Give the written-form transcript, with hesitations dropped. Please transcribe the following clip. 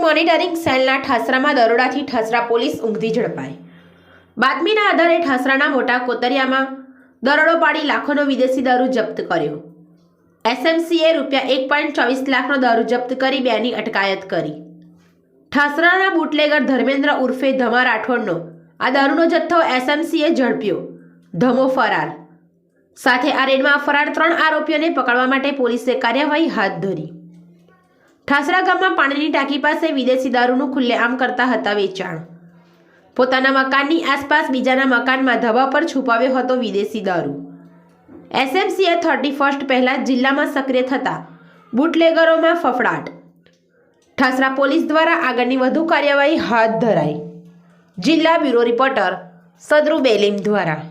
Monitoring સેલના ઠાસરામાં દરોડાથી Thasra police ઊંઘતી ઝડપાઈ। બાતમીના આધારે ઠાસરાના મોટા કોતરિયામાં દરોડો પાડી લાખોનો વિદેશી દારૂ જપ્ત કર્યો। એસએમસીએ ₹1.24 લાખનો દારૂ જપ્ત કરી બેની અટકાયત કરી। ઠાસરાના બુટલેગર ધર્મેન્દ્ર ઉર્ફે ધમા રાઠોડનો આ દારૂનો જથ્થો એસએમસીએ ઝડપ્યો। ધમો ફરાર। સાથે આ રેડમાં ફરાર 3 આરોપીઓને પકડવા માટે પોલીસે કાર્યવાહી હાથ ધરી। ઠાસરા ગામમાં પાણીની ટાંકી પાસે વિદેશી દારૂનું ખુલ્લેઆમ કરતા હતા વેચાણ। પોતાના મકાનની આસપાસ બીજાના મકાનમાં ધાબા પર છુપાવ્યો હતો વિદેશી દારૂ। એસએમસીએ 31 પહેલા જિલ્લામાં સક્રિય થતા બુટલેગરોમાં ફફડાટ। ઠાસરા પોલીસ દ્વારા આગળની વધુ કાર્યવાહી હાથ ધરાઈ। જિલ્લા બ્યુરો રિપોર્ટર સદરુ બેલીમ દ્વારા।